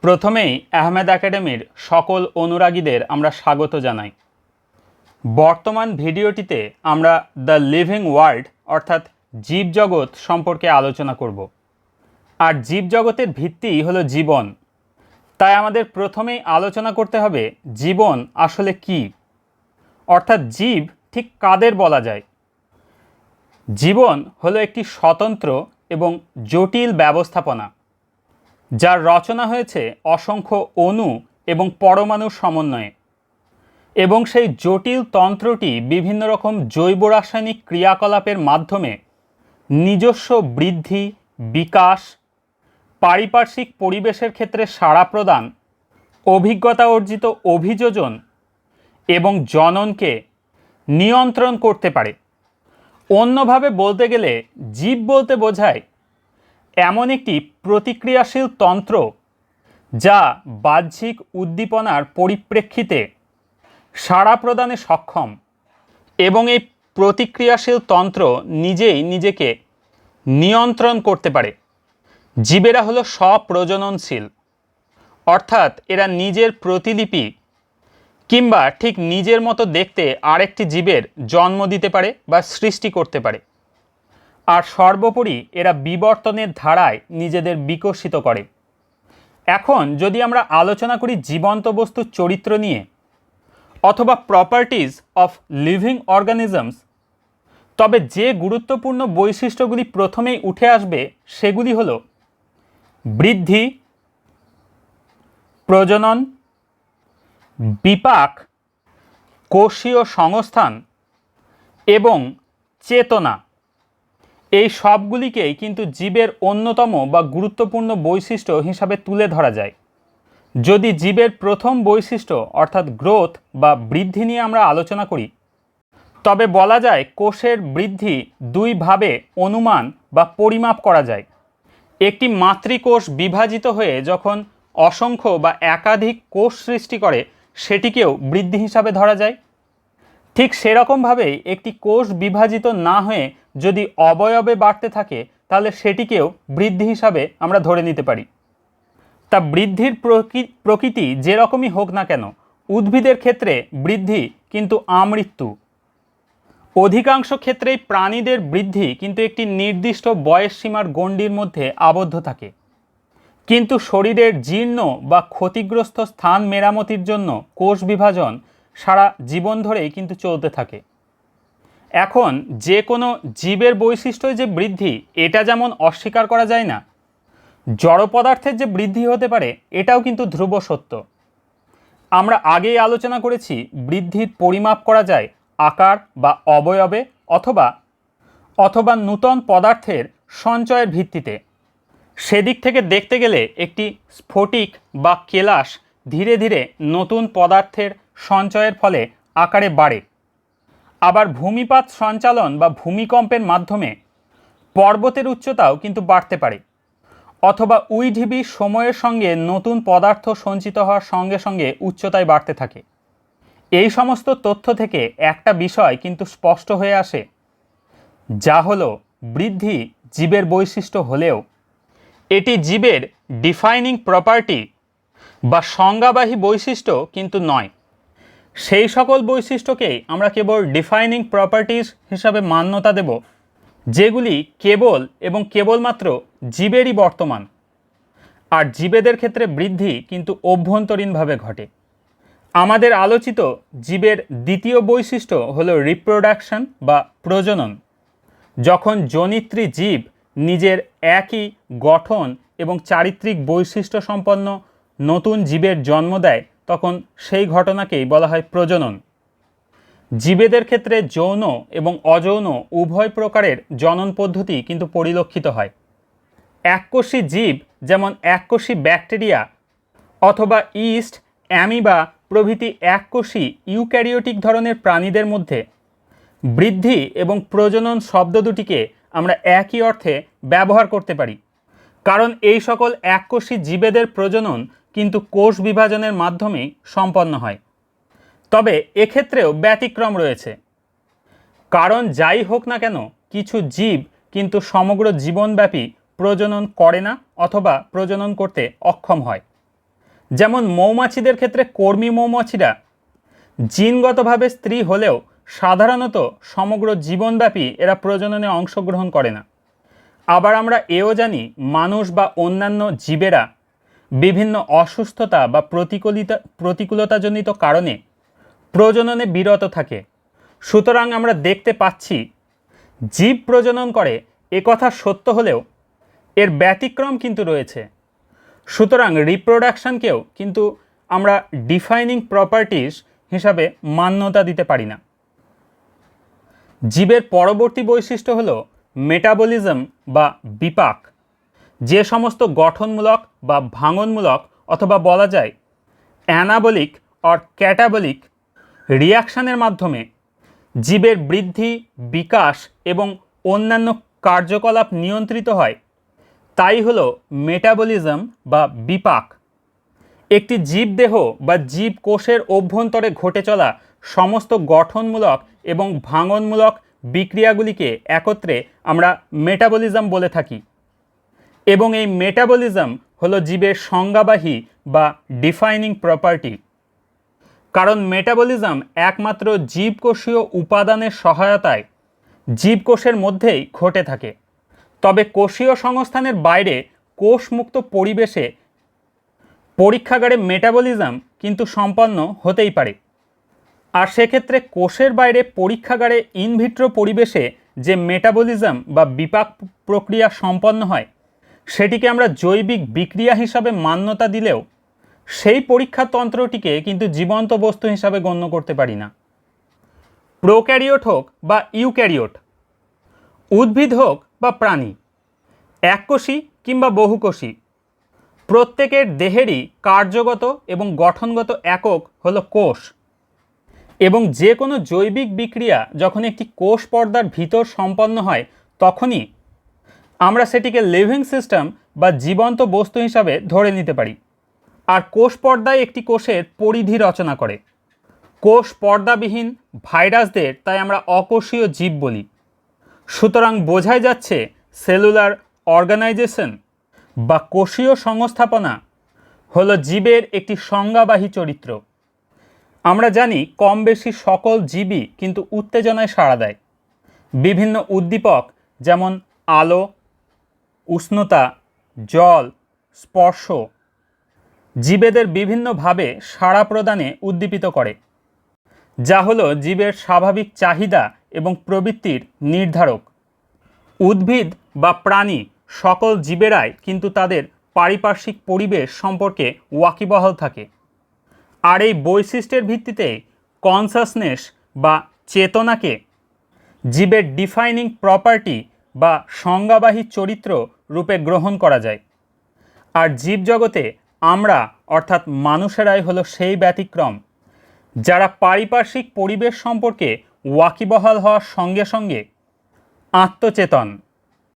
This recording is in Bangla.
প্রথমেই আহমেদ একাডেমির সকল অনুরাগীদের আমরা স্বাগত জানাই। বর্তমান ভিডিওটিতে আমরা দ্য লিভিং ওয়ার্ল্ড অর্থাৎ জীবজগৎ সম্পর্কে আলোচনা করব। আর জীবজগতের ভিত্তিই হলো জীবন। তাই আমাদের প্রথমেই আলোচনা করতে হবে জীবন আসলে কি, অর্থাৎ জীব ঠিক কাদের বলা যায়। জীবন হলো একটি স্বতন্ত্র এবং জটিল ব্যবস্থাপনা, যার রচনা হয়েছে অসংখ্য অণু এবং পরমাণুর সমন্বয়ে, এবং সেই জটিল তন্ত্রটি বিভিন্ন রকম জৈব রাসায়নিক ক্রিয়াকলাপের মাধ্যমে নিজস্ব বৃদ্ধি, বিকাশ, পারিপার্শ্বিক পরিবেশের ক্ষেত্রে সাড়া প্রদান, অভিজ্ঞতা অর্জিত অভিযোজন এবং জননকে নিয়ন্ত্রণ করতে পারে। অন্যভাবে বলতে গেলে জীব বলতে বোঝায় এমন একটি প্রতিক্রিয়াশীল তন্ত্র যা বাহ্যিক উদ্দীপনার পরিপ্রেক্ষিতে সাড়া প্রদানে সক্ষম, এবং এই প্রতিক্রিয়াশীল তন্ত্র নিজেই নিজেকে নিয়ন্ত্রণ করতে পারে। জীবেরা হলো স্বপ্রজননশীল, অর্থাৎ এরা নিজের প্রতিলিপি কিংবা ঠিক নিজের মতো দেখতে আরেকটি জীবের জন্ম দিতে পারে বা সৃষ্টি করতে পারে। আর সর্বোপরি এরা বিবর্তনের ধারায় নিজেদের বিকশিত করে। এখন যদি আমরা আলোচনা করি জীবন্ত বস্তুর চরিত্র নিয়ে অথবা প্রপার্টিজ অফ লিভিং অর্গানিজমস, তবে যে গুরুত্বপূর্ণ বৈশিষ্ট্যগুলি প্রথমেই উঠে আসবে সেগুলি হলো বৃদ্ধি, প্রজনন, বিপাক, কোষীয় সংস্থান এবং চেতনা। এই সবগুলিকেই কিন্তু জীবের অন্যতম বা গুরুত্বপূর্ণ বৈশিষ্ট্য হিসাবে তুলে ধরা যায়। যদি জীবের প্রথম বৈশিষ্ট্য অর্থাৎ গ্রোথ বা বৃদ্ধি নিয়ে আমরা আলোচনা করি, তবে বলা যায় কোষের বৃদ্ধি দুইভাবে অনুমান বা পরিমাপ করা যায়। একটি মাতৃকোষ বিভাজিত হয়ে যখন অসংখ্য বা একাধিক কোষ সৃষ্টি করে, সেটিকেও বৃদ্ধি হিসাবে ধরা যায়। ঠিক সেরকমভাবেই একটি কোষ বিভাজিত না হয়ে যদি অবয়বে বাড়তে থাকে, তাহলে সেটিকেও বৃদ্ধি হিসাবে আমরা ধরে নিতে পারি। তা বৃদ্ধির প্রকৃতি যেরকমই হোক না কেন, উদ্ভিদের ক্ষেত্রে বৃদ্ধি কিন্তু আমৃত্যু। অধিকাংশ ক্ষেত্রেই প্রাণীদের বৃদ্ধি কিন্তু একটি নির্দিষ্ট বয়স সীমার গণ্ডির মধ্যে আবদ্ধ থাকে, কিন্তু শরীরের জীর্ণ বা ক্ষতিগ্রস্ত স্থান মেরামতির জন্য কোষ বিভাজন সারা জীবন ধরেই কিন্তু চলতে থাকে। এখন যে কোনো জীবের বৈশিষ্ট্যই যে বৃদ্ধি, এটা যেমন অস্বীকার করা যায় না, জড় পদার্থের যে বৃদ্ধি হতে পারে এটাও কিন্তু ধ্রুব সত্য। আমরা আগেই আলোচনা করেছি বৃদ্ধির পরিমাপ করা যায় আকার বা অবয়বে অথবা নূতন পদার্থের সঞ্চয়ের ভিত্তিতে। সেদিক থেকে দেখতে গেলে একটি স্ফটিক বা কেলাস ধীরে ধীরে নতুন পদার্থের সঞ্চয়ের ফলে আকারে বাড়ে। আবার ভূমিপাত সঞ্চালন বা ভূমিকম্পের মাধ্যমে পর্বতের উচ্চতাও কিন্তু বাড়তে পারে, অথবা উইঢিবি সময়ের সঙ্গে নতুন পদার্থ সঞ্চিত হওয়ার সঙ্গে সঙ্গে উচ্চতায় বাড়তে থাকে। এই সমস্ত তথ্য থেকে একটা বিষয় কিন্তু স্পষ্ট হয়ে আসে, যা হলো বৃদ্ধি জীবের বৈশিষ্ট্য হলেও এটি জীবের ডিফাইনিং প্রপার্টি বা সংজ্ঞাবাহী বৈশিষ্ট্য কিন্তু নয়। সেই সকল বৈশিষ্ট্যকেই আমরা কেবল ডিফাইনিং প্রপার্টিজ হিসাবে মান্যতা দেব যেগুলি কেবল এবং কেবলমাত্র জীবেরই বর্তমান। আর জীবেদের ক্ষেত্রে বৃদ্ধি কিন্তু অভ্যন্তরীণভাবে ঘটে। আমাদের আলোচিত জীবের দ্বিতীয় বৈশিষ্ট্য হলো রিপ্রোডাকশন বা প্রজনন। যখন জনিত্রী জীব নিজের একই গঠন এবং চারিত্রিক বৈশিষ্ট্য সম্পন্ন নতুন জীবের জন্ম দেয়, তখন সেই ঘটনাকেই বলা হয় প্রজনন। জীবেদের ক্ষেত্রে যৌন এবং অযৌন উভয় প্রকারের জনন পদ্ধতি কিন্তু পরিলক্ষিত হয়। এককোষী জীব যেমন এককোষী ব্যাকটেরিয়া অথবা ইস্ট, অ্যামিবা প্রভৃতি এককোষী ইউক্যারিওটিক ধরনের প্রাণীদের মধ্যে বৃদ্ধি এবং প্রজনন শব্দ দুটিকে আমরা একই অর্থে ব্যবহার করতে পারি, কারণ এই সকল এককোষী জীবেদের প্রজনন কিন্তু কোষ বিভাজনের মাধ্যমেই সম্পন্ন হয়। তবে এক্ষেত্রেও ব্যতিক্রম রয়েছে, কারণ যাই হোক না কেন কিছু জীব কিন্তু সমগ্র জীবনব্যাপী প্রজনন করে না অথবা প্রজনন করতে অক্ষম হয়। যেমন মৌমাছিদের ক্ষেত্রে কর্মী মৌমাছিরা জিনগতভাবে স্ত্রী হলেও সাধারণত সমগ্র জীবনব্যাপী এরা প্রজননে অংশগ্রহণ করে না। আবার আমরা এও জানি মানুষ বা অন্যান্য জীবেরা বিভিন্ন অসুস্থতা বা প্রতিকূলতাজনিত কারণে প্রজননে বিরত থাকে। সুতরাং আমরা দেখতে পাচ্ছি জীব প্রজনন করে একথা সত্য হলেও এর ব্যতিক্রম কিন্তু রয়েছে। সুতরাং রিপ্রোডাকশনকেও কিন্তু আমরা ডিফাইনিং প্রপার্টিস হিসাবে মান্যতা দিতে পারি না। জীবের পরবর্তী বৈশিষ্ট্য হলো মেটাবলিজম বা বিপাক। যে সমস্ত গঠনমূলক বা ভাঙনমূলক অথবা বলা যায় অ্যানাবলিক অর ক্যাটাবলিক রিয়াকশানের মাধ্যমে জীবের বৃদ্ধি, বিকাশ এবং অন্যান্য কার্যকলাপ নিয়ন্ত্রিত হয়, তাই হলো মেটাবলিজম বা বিপাক। একটি জীবদেহ বা জীবকোষের অভ্যন্তরে ঘটে চলা সমস্ত গঠনমূলক এবং ভাঙনমূলক বিক্রিয়াগুলিকে একত্রে আমরা মেটাবলিজম বলে থাকি এবং এই মেটাবলিজম হলো জীবের সংজ্ঞাবাহী বা ডিফাইনিং প্রপার্টি। কারণ মেটাবলিজম একমাত্র জীবকোষীয় উপাদানের সহায়তায় জীবকোষের মধ্যেই ঘটে থাকে। তবে কোষীয় সংস্থানের বাইরে কোষমুক্ত পরিবেশে পরীক্ষাগারে মেটাবলিজম কিন্তু সম্পন্ন হতেই পারে। আর সেক্ষেত্রে কোষের বাইরে পরীক্ষাগারে ইনভিট্রো পরিবেশে যে মেটাবলিজম বা বিপাক প্রক্রিয়া সম্পন্ন হয় সেটিকে আমরা জৈবিক বিক্রিয়া হিসাবে মান্যতা দিলেও সেই পরীক্ষাতন্ত্রটিকে কিন্তু জীবন্ত বস্তু হিসাবে গণ্য করতে পারি না। প্রোক্যারিওট হোক বা ইউক্যারিওট, উদ্ভিদ হোক বা প্রাণী, এককোষী কিংবা বহুকোষী, প্রত্যেকের দেহেরই কার্যগত এবং গঠনগত একক হলো কোষ। এবং যে কোনো জৈবিক বিক্রিয়া যখন একটি কোষ পর্দার ভিতর সম্পন্ন হয় তখনই আমরা সেটিকে লিভিং সিস্টেম বা জীবন্ত বস্তু হিসাবে ধরে নিতে পারি। আর কোষ পর্দায় একটি কোষের পরিধি রচনা করে। কোষ পর্দাবিহীন ভাইরাসদের তাই আমরা অকোষীয় জীব বলি। সুতরাং বোঝাই যাচ্ছে সেলুলার অর্গানাইজেশন বা কোষীয় সংস্থাপনা হলো জীবের একটি সংজ্ঞাবাহী চরিত্র। আমরা জানি কম বেশি সকল জীবই কিন্তু উত্তেজনায় সাড়া দেয়। বিভিন্ন উদ্দীপক যেমন আলো, উষ্ণতা, জল, স্পর্শ জীবেদের বিভিন্নভাবে সাড়া প্রদানে উদ্দীপিত করে, যা হলো জীবের স্বাভাবিক চাহিদা এবং প্রবৃত্তির নির্ধারক। উদ্ভিদ বা প্রাণী সকল জীবেরাই কিন্তু তাদের পারিপার্শ্বিক পরিবেশ সম্পর্কে ওয়াকিবহাল থাকে। আর এই বৈশিষ্ট্যের ভিত্তিতে কনসাসনেস বা চেতনাকে জীবের ডিফাইনিং প্রপার্টি বা সংজ্ঞাবাহী চরিত্র রূপে গ্রহণ করা যায়। আর জীবজগতে আমরা অর্থাৎ মানুষেরাই হলো সেই ব্যতিক্রম যারা পারিপার্শ্বিক পরিবেশ সম্পর্কে ওয়াকিবহাল হওয়ার সঙ্গে সঙ্গে আত্মচেতন।